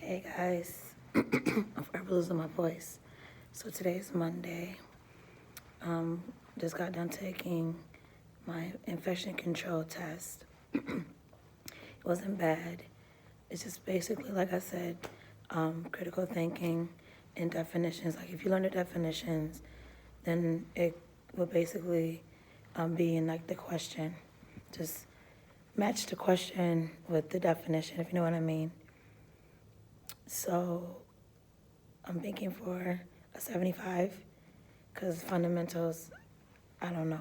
Hey guys, I'm forever losing my voice. So today's Monday. Just got done taking my infection control test. It wasn't bad. It's just basically, like I said, critical thinking and definitions. Like if you learn the definitions, then it will basically be in like the question. Just match the question with the definition, if you know what I mean. So I'm thinking for a 75 because fundamentals, I don't know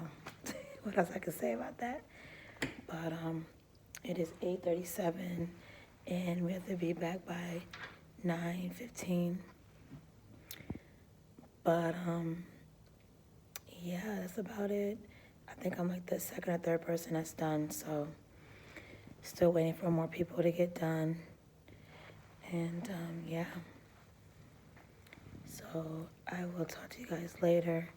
what else I could say about that. But it is 8:37 and we have to be back by 9:15. But yeah, that's about it. I think I'm like the second or third person that's done, so still waiting for more people to get done. And yeah. So I will talk to you guys later,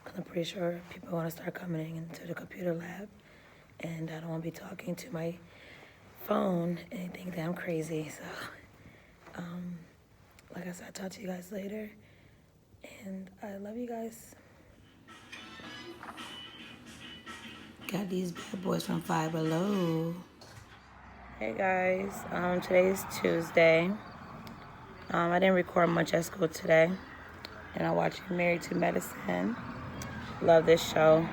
because I'm pretty sure people want to start coming into the computer lab, and I don't want to be talking to my phone and think that I'm crazy. So like I said, I'll talk to you guys later, and I love you guys. Got these bad boys from Five Below. Hey guys, today's Tuesday. I didn't record much at school today, and I watched Married to Medicine. Love this show.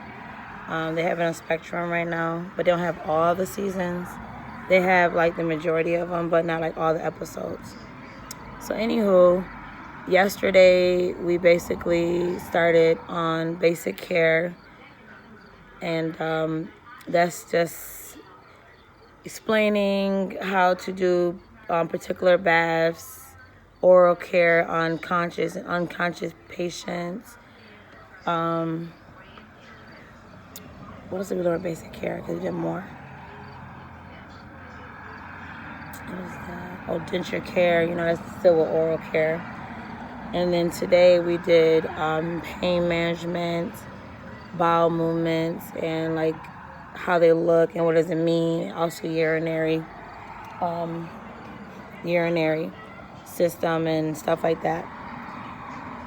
They have it on Spectrum right now, but they don't have all the seasons. They have like the majority of them, but not like all the episodes. So anywho, yesterday we basically started on basic care, and that's just explaining how to do particular baths, oral care on conscious and unconscious patients. What else did we learn about basic care? Because we did more. What is that? Oh, denture care. You know, that's still with oral care. And then today we did pain management, bowel movements, and like how they look and what does it mean. Also urinary system and stuff like that,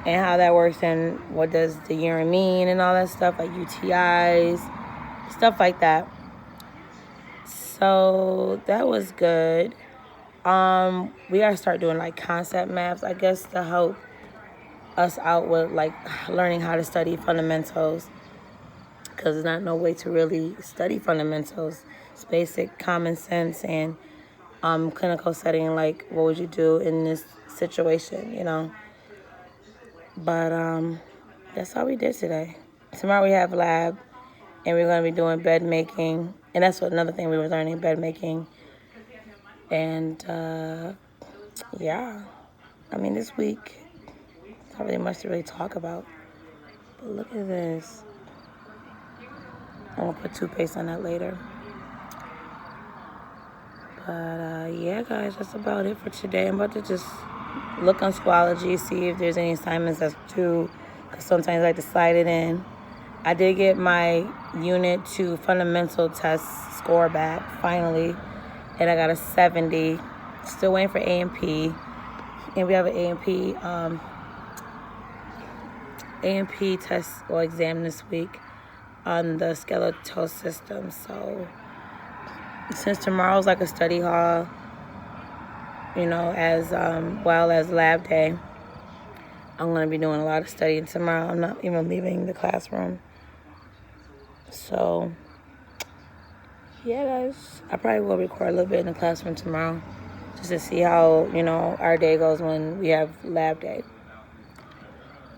and how that works, and what does the urine mean and all that stuff, like UTIs, stuff like that. So that was good. We gotta start doing like concept maps, I guess, to help us out with like learning how to study fundamentals, because there's not no way to really study fundamentals. It's basic common sense and clinical setting, like what would you do in this situation, you know. But that's all we did today. Tomorrow we have lab, and we're going to be doing bed making, and that's another thing we were learning, bed making. And yeah, I mean, this week not really much to really talk about, but look at this. I'm going to put toothpaste on that later. But yeah, guys, that's about it for today. I'm about to just look on Schoology, see if there's any assignments that's due, because sometimes I like to slide it in. I did get my Unit 2 fundamental test score back, finally, and I got a 70. Still waiting for A&P, and we have an A&P test or exam this week on the skeletal system. So since tomorrow's like a study hall, you know, as well as lab day, I'm going to be doing a lot of studying tomorrow. I'm not even leaving the classroom. So yeah, guys, I probably will record a little bit in the classroom tomorrow, just to see how, you know, our day goes when we have lab day.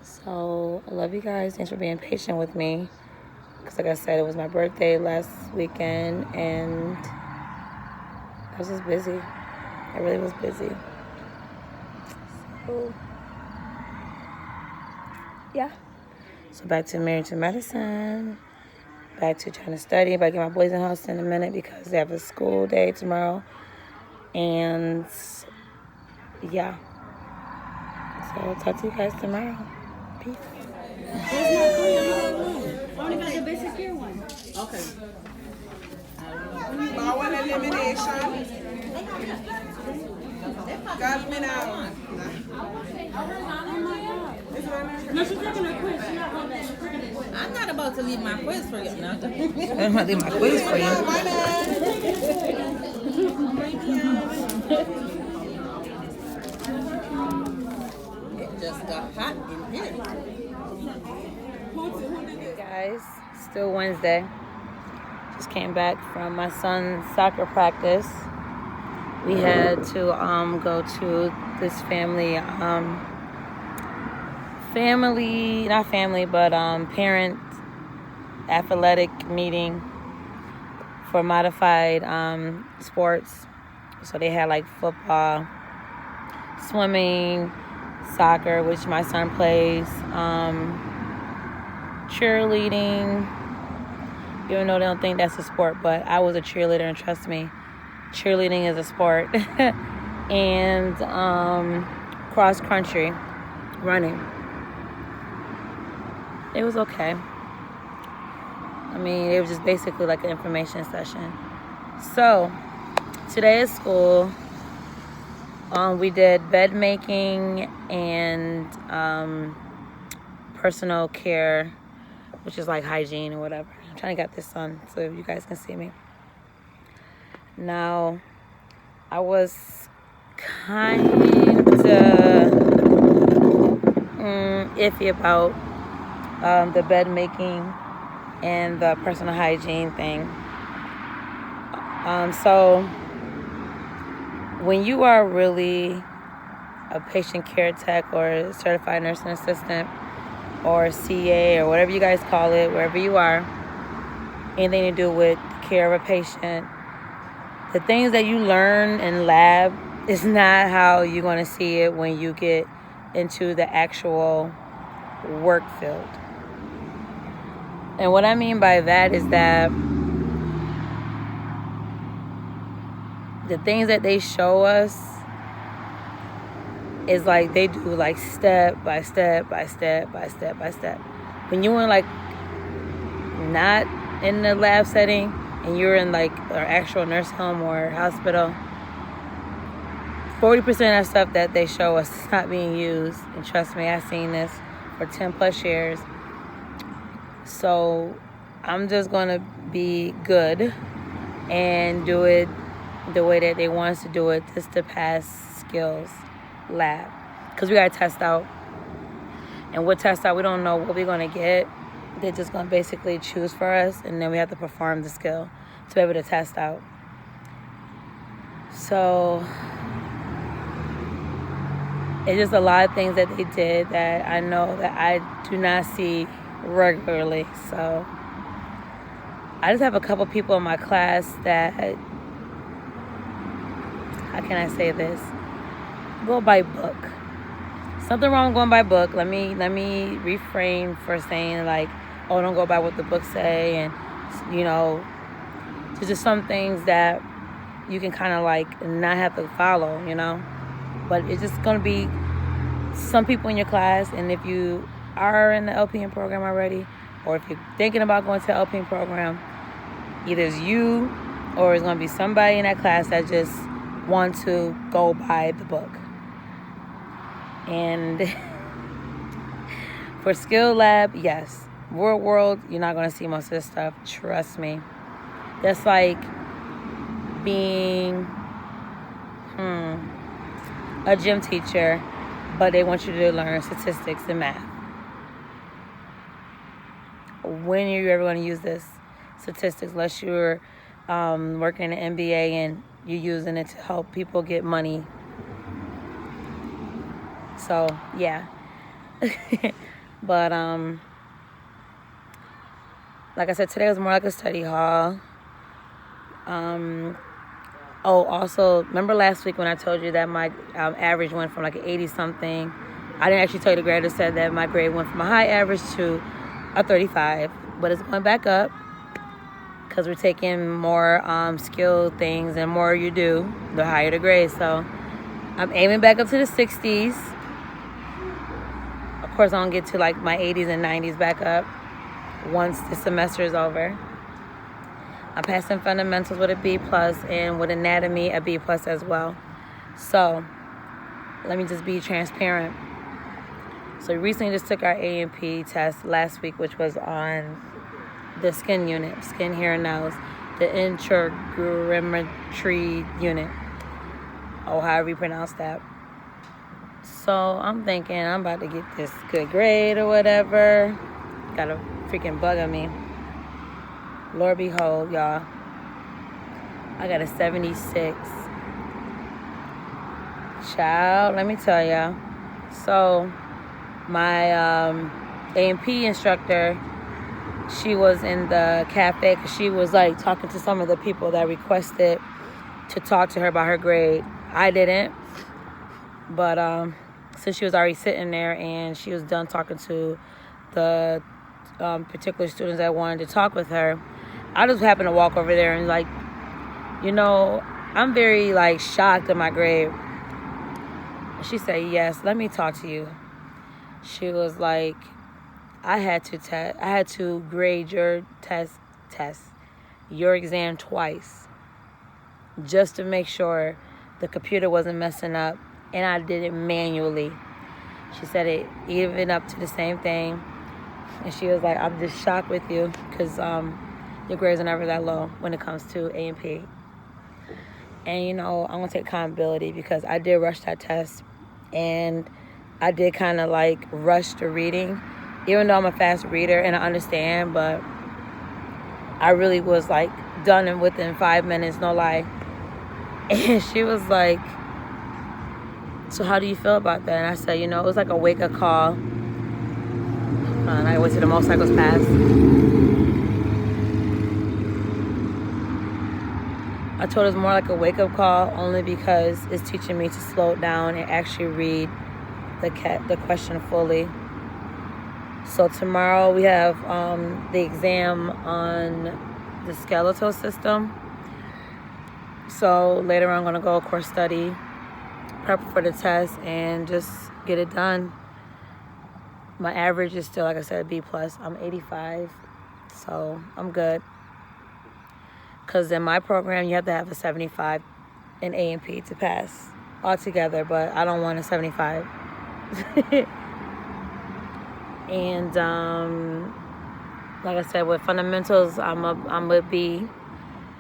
So I love you guys. Thanks for being patient with me, because like I said, it was my birthday last weekend, and I was just busy. I really was busy. So yeah. So back to Married to Medicine. Back to trying to study. Back to get my boys in the house in a minute, because they have a school day tomorrow. And yeah. So I'll talk to you guys tomorrow. Peace. That's not clear. I only got the basic care one. Okay. Bowel elimination. No, she's taking her quiz. She's not going back. She's taking her quiz. I'm not about to leave my quiz for you. No. I'm gonna do my quiz for you. It just got hot in here. Hey guys, still Wednesday. Just came back from my son's soccer practice. We had to go to this parent athletic meeting for modified sports. So they had like football, swimming, soccer, which my son plays, cheerleading, even though they don't think that's a sport, but I was a cheerleader, and trust me, cheerleading is a sport. And cross country running. It was okay. I mean, it was just basically like an information session. So today at school, we did bed making and personal care, which is like hygiene or whatever. I'm trying to get this on so you guys can see me. Now, I was kind of iffy about the bed making and the personal hygiene thing. So when you are really a patient care tech or a certified nursing assistant or CA or whatever you guys call it, wherever you are, anything to do with the care of a patient, the things that you learn in lab is not how you're going to see it when you get into the actual work field. And what I mean by that is that the things that they show us is like they do like step by step by step by step by step. When you're in like not in the lab setting and you're in like an actual nursing home or hospital, 40% of that stuff that they show us is not being used. And trust me, I've seen this for 10 plus years. So I'm just going to be good and do it the way that they want us to do it, just to pass skills lab. Because we got to test out. And with test out, we don't know what we're going to get. They're just going to basically choose for us, and then we have to perform the skill to be able to test out. So it's just a lot of things that they did that I know that I do not see regularly. So I just have a couple people in my class that, how can I say this, go by book. Something wrong with going by book. Let me refrain for saying like, oh, don't go by what the book say, and you know, there's just some things that you can kind of like not have to follow, you know. But it's just gonna be some people in your class, and if you are in the LPN program already, or if you're thinking about going to the LPN program, either it's you or it's gonna be somebody in that class that just want to go by the book. And for skill lab, yes. World, you're not going to see most of this stuff. Trust me. That's like being a gym teacher, but they want you to learn statistics and math. When are you ever going to use this statistics unless you're working in an MBA and you're using it to help people get money? So, yeah. But, like I said, today was more like a study hall. Also, remember last week when I told you that my average went from like an 80-something? I didn't actually tell you the grade. I said that my grade went from a high average to a 35. But it's going back up because we're taking more skill things, and more you do, the higher the grade. So I'm aiming back up to the 60s. Of course, I don't get to like my 80s and 90s back up once the semester is over. I'm passing fundamentals with a B+, and with anatomy, a B+ as well. So let me just be transparent. So we recently just took our A&P test last week, which was on the skin unit, skin, hair, and nails, the intragrammetry unit, or however you pronounce that. So I'm thinking I'm about to get this good grade or whatever. Got a freaking bug on me. Lord behold, y'all, I got a 76. Child, let me tell y'all. So my A&P instructor, she was in the cafe because she was like talking to some of the people that requested to talk to her about her grade. I didn't, but since she was already sitting there and she was done talking to the particular students that wanted to talk with her, I just happened to walk over there and like, I'm very like shocked at my grade. She said, yes, let me talk to you. She was like, I had to grade your your exam twice just to make sure the computer wasn't messing up, and I did it manually. She said it even up to the same thing, and she was like, I'm just shocked with you because your grades are never that low when it comes to A&P. And I'm gonna take accountability because I did rush that test, and I did kind of like rush the reading, even though I'm a fast reader and I understand, but I really was like done within 5 minutes, no lie. And she was like, so how do you feel about that? And I said, it was like a wake-up call. I went to the motorcycles pass. I told her it's more like a wake-up call only because it's teaching me to slow down and actually read the question fully. So tomorrow we have the exam on the skeletal system. So later on I'm going to go course study, prep for the test, and just get it done. My average is still, like I said, B+. I'm 85, so I'm good. Because in my program, you have to have a 75 in A&P to pass altogether, but I don't want a 75. And like I said, with fundamentals, I'm a B,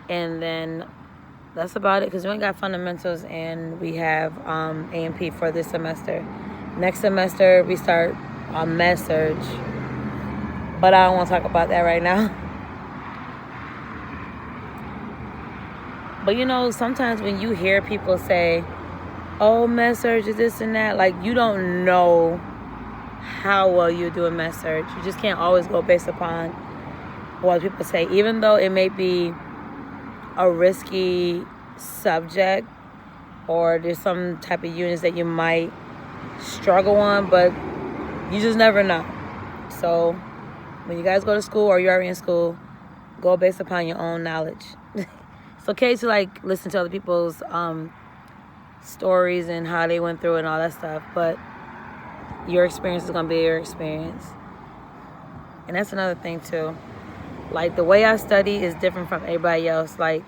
and then that's about it because we ain't got fundamentals, and we have A&P for this semester. Next semester we start on med-surg, but I don't want to talk about that right now. But sometimes when you hear people say, oh, med-surg is this and that, like, you don't know how well you're doing med-surg. You just can't always go based upon what people say, even though it may be a risky subject or there's some type of units that you might struggle on, but you just never know. So when you guys go to school or you're already in school, go based upon your own knowledge. It's okay to like listen to other people's stories and how they went through it and all that stuff, but your experience is going to be your experience. And that's another thing too. Like, the way I study is different from everybody else. Like,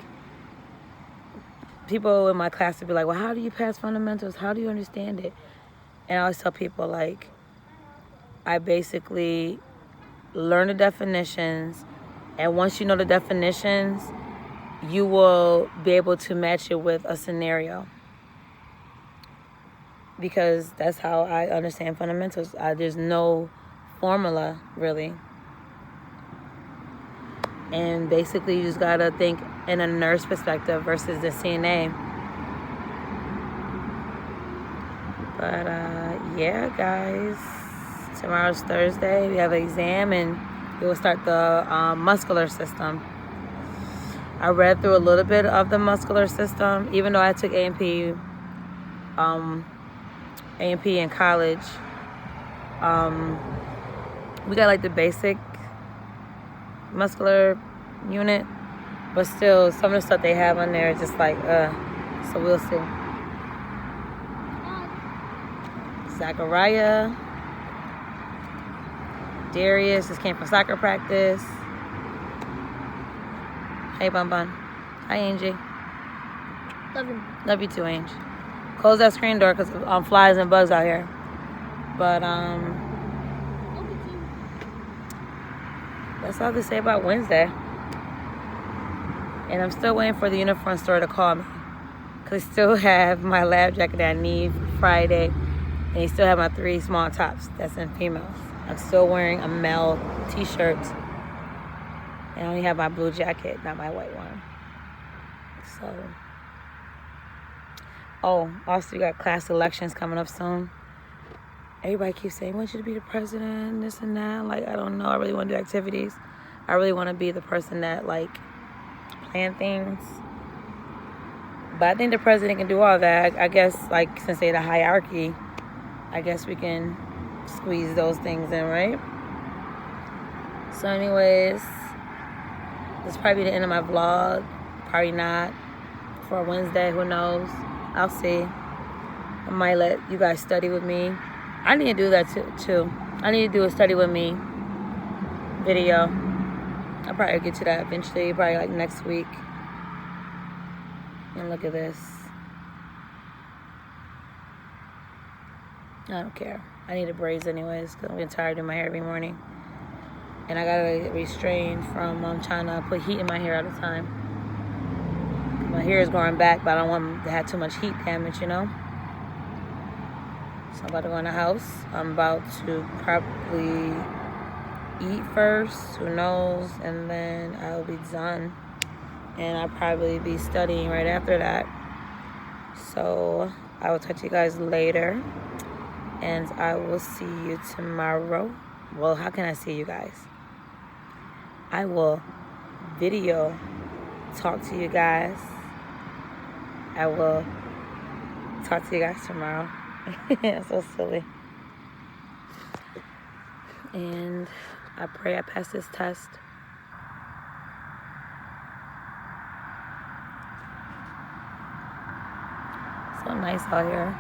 people in my class would be like, well, how do you pass fundamentals? How do you understand it? And I always tell people, like, I basically learn the definitions, and once you know the definitions, you will be able to match it with a scenario. Because that's how I understand fundamentals. There's no formula, really. And basically, you just gotta think in a nurse perspective versus the CNA. But yeah, guys, tomorrow's Thursday. We have an exam, and we will start the muscular system. I read through a little bit of the muscular system, even though I took A&P in college. We got like the basic muscular unit, but still some of the stuff they have on there is just like so we'll see. Zachariah, Darius just came from soccer practice. Hey, Bun Bun. Hi, Angie. Love you. Love you too, Angie. Close that screen door because flies and bugs out here. But that's all to say about Wednesday. And I'm still waiting for the uniform store to call me. Because I still have my lab jacket that I need for Friday. And they still have my 3 small tops that's in females. I'm still wearing a male t-shirt. And I only have my blue jacket, not my white one. So. Oh, also you got class elections coming up soon. Everybody keeps saying, I want you to be the president, this and that. Like, I don't know. I really want to do activities. I really want to be the person that, like, plan things. But I think the president can do all that. I guess, like, since they're the hierarchy, I guess we can squeeze those things in, right? So anyways, this is probably the end of my vlog. Probably not. For Wednesday, who knows? I'll see. I might let you guys study with me. I need to do that too. I need to do a study with me video. I'll probably get to that eventually, probably like next week. And look at this. I don't care. I need a braids anyways because I'm getting tired of doing my hair every morning. And I gotta restrain from trying to put heat in my hair all the time. My hair is growing back, but I don't want to have too much heat damage, you know? So I'm about to go in the house. I'm about to probably eat first, who knows, and then I'll be done. And I'll probably be studying right after that. So I will talk to you guys later. And I will see you tomorrow. Well, how can I see you guys? I will video talk to you guys. I will talk to you guys tomorrow. So silly. And I pray I pass this test. So nice out here.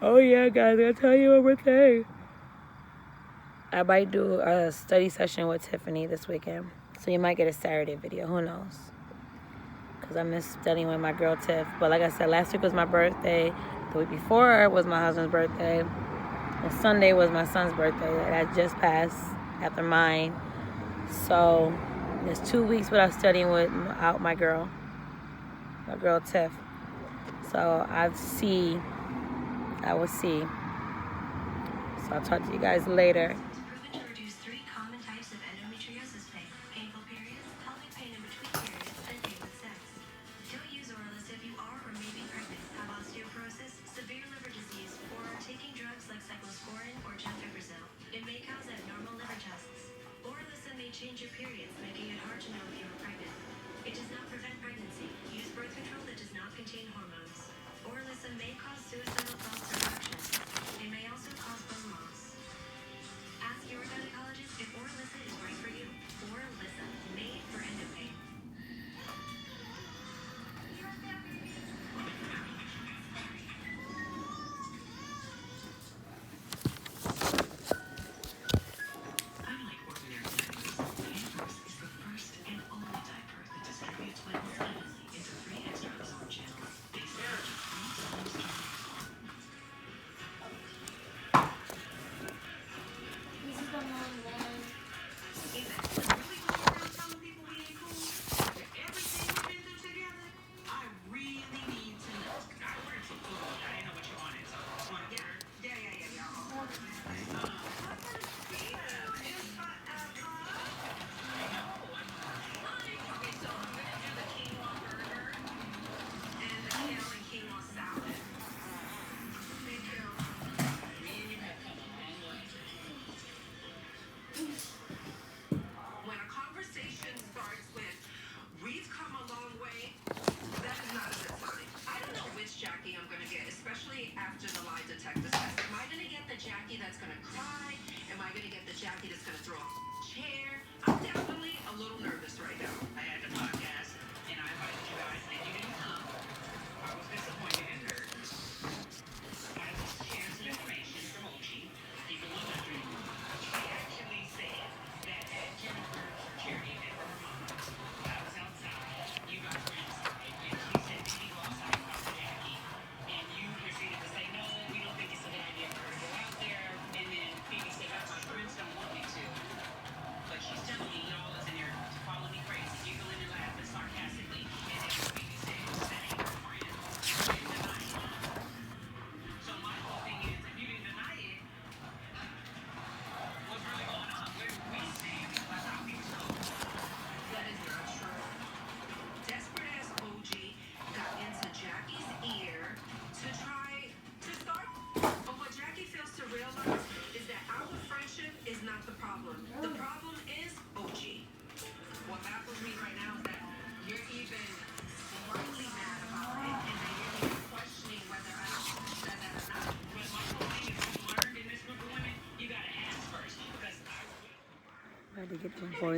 Oh yeah, guys, I'll tell you one more thing. I might do a study session with Tiffany this weekend. So you might get a Saturday video, who knows? Because I miss studying with my girl Tiff. But like I said, last week was my birthday. The week before was my husband's birthday. And Sunday was my son's birthday. That just passed after mine. So there's 2 weeks without studying without my girl Tiff. So I will see. So I'll talk to you guys later. Proven to reduce 3 common types of endometriosis pain: painful periods, pelvic pain in between periods, and pain with sex. Don't use Orilissa if you are or may be pregnant, have osteoporosis, severe liver disease, or are taking drugs like cyclosporin or gemfibrozil. It may cause abnormal liver tests. Orilissa may change your periods, making it hard to know if you are pregnant. It does not prevent pregnancy. Use birth control that does not contain hormones. Orilissa may cause suicidal thoughts or actions. It may also cause bone loss. Ask your gynecologist if Orilissa is right for you. Orilissa, made for endopain. Unlike ordinary diapers, Pampers is the first and only diaper that distributes wet evenly into 3 extra absorb channels. They stretch 3 times per This is the long one.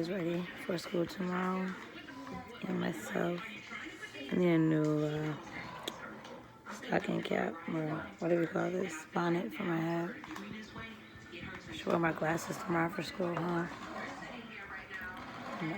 boys ready for school tomorrow, and myself. I need a new stocking cap, or what do we call this? Bonnet for my head. Should wear my glasses tomorrow for school, huh? No.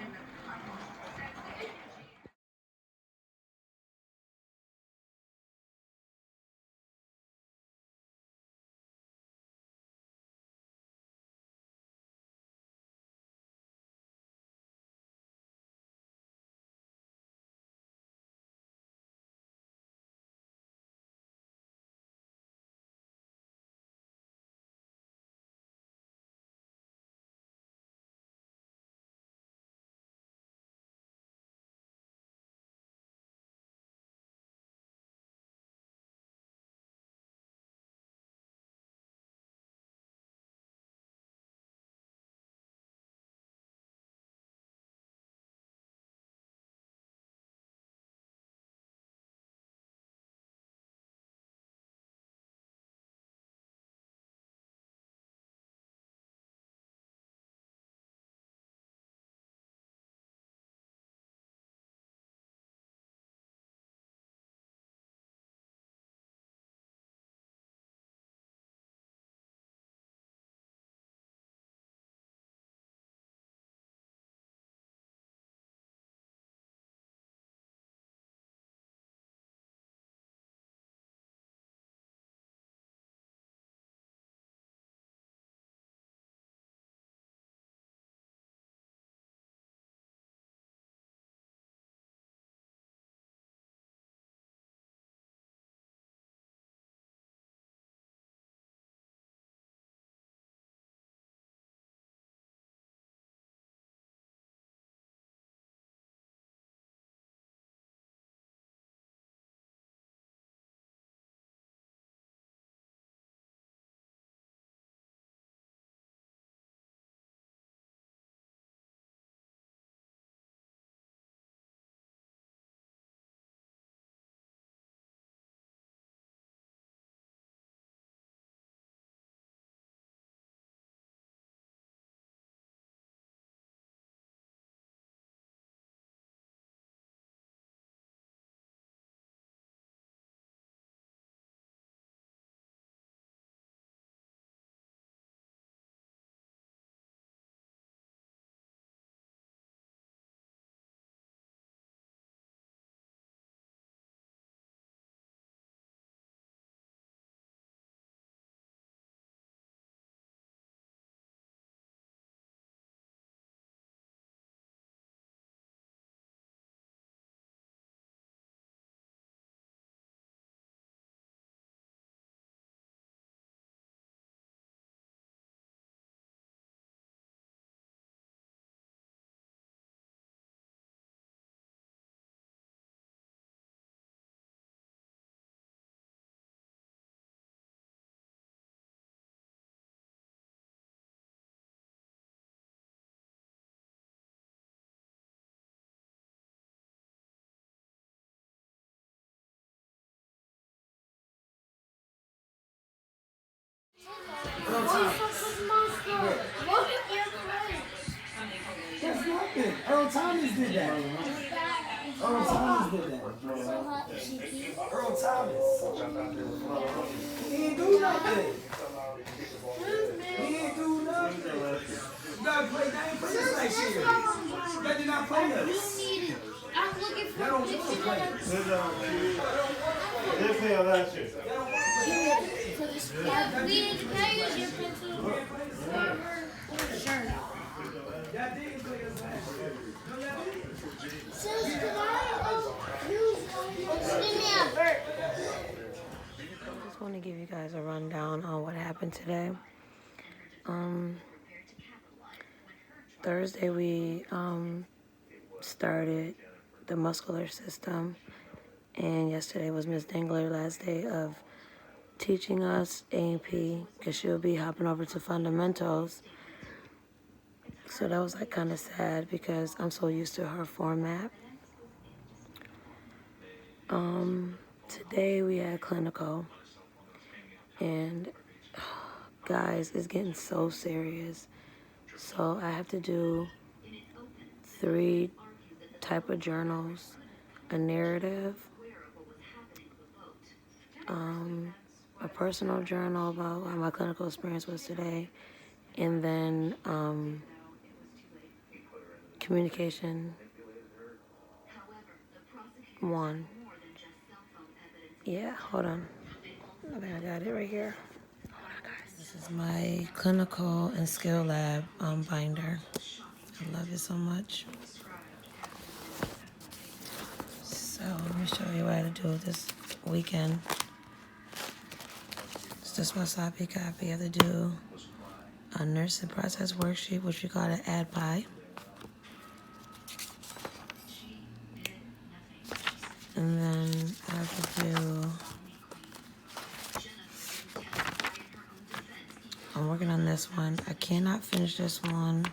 That's nothing. Earl Thomas did that. Earl Thomas did that. Earl Thomas. He ain't do nothing. He ain't do nothing. You gotta play. They ain't play this next year. They did not play us. I'm looking They don't want to play. They play on last year. for this. Yeah, we need to pay you your pencil or shirt. Y'all didn't play us last year. No, y'all didn't. Says, can I use me a bird? I just want to give you guys a rundown on what happened today. Thursday we started the muscular system, and yesterday was Miss Dingler's last day of teaching us A&P, because she'll be hopping over to fundamentals. So that was like kind of sad because I'm so used to her format. Today we had clinical, and guys, it's getting so serious. So I have to do 3 type of journals, a narrative, a personal journal about how my clinical experience was today, and then communication 1. Yeah, hold on. I think I got it right here. Hold on, guys. This is my clinical and skill lab binder. I love it so much. So let me show you what I had to do this weekend. It's just my sloppy copy. I have to do a nursing process worksheet, which we call an ADPI. And then I have to do, I'm working on this one. I cannot finish this one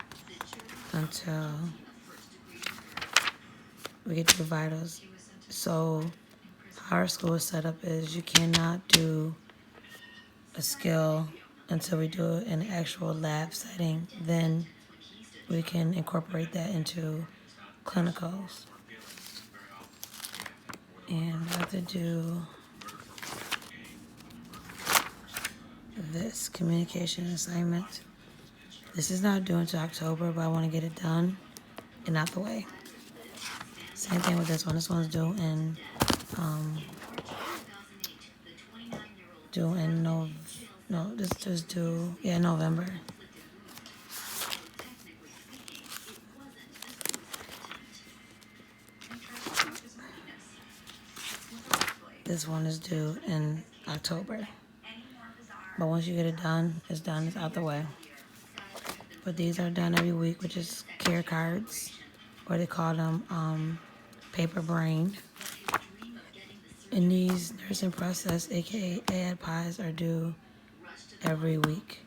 until we get to the vitals. So how our school is set up is you cannot do a skill until we do it in an actual lab setting. Then we can incorporate that into clinicals. And I have to do this communication assignment. This is not due until October, but I want to get it done and out the way. Same thing with this one. This one's due in this is due November. This one is due in October. But once you get it done, it's done, it's out the way. But these are done every week, which is care cards, or they call them paper brain. And these nursing process, aka ADPIs, are due every week.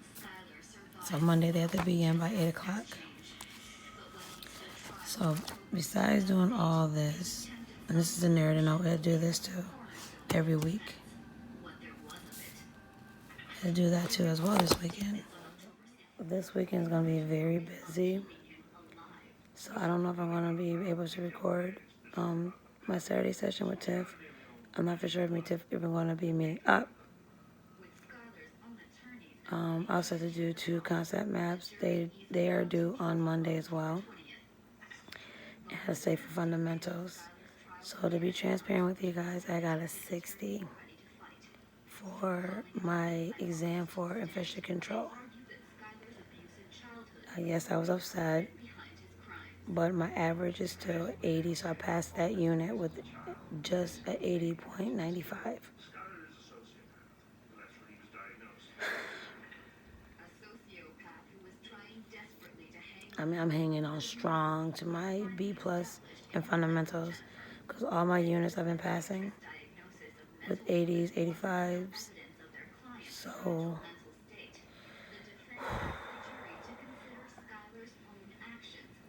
So Monday they have to be in by 8 o'clock. So besides doing all this, and this is a narrative note, we have to do this too every week. I have to do that too as well this weekend. This weekend is going to be very busy. So I don't know if I'm going to be able to record my Saturday session with Tiff. I'm not for sure if me Tiff even going to be meeting up. I also have to do 2 concept maps. They are due on Monday as well. And I stay for fundamentals. So to be transparent with you guys, I got a 60 for my exam for infection control. I guess I was upset, but my average is still 80, so I passed that unit with just a 80.95. I mean, I'm hanging on strong to my B+ in fundamentals because all my units I've been passing with 80s, 85s. So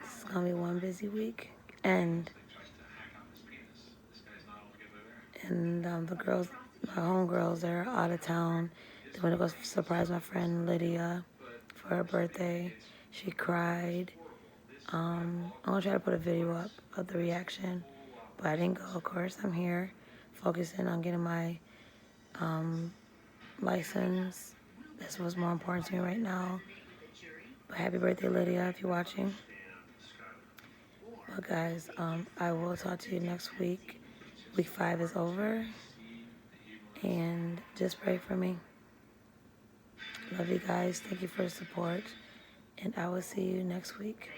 it's gonna be one busy week, and the girls, my homegirls, they're out of town. They went to go surprise my friend Lydia for her birthday. She cried. I'm gonna try to put a video up of the reaction, but I didn't go, of course. I'm here focusing on getting my license. That's what's more important to me right now. But happy birthday, Lydia, if you're watching. Well, guys, I will talk to you next week. Week 5 is over, and just pray for me. Love you guys. Thank you for the support, and I will see you next week.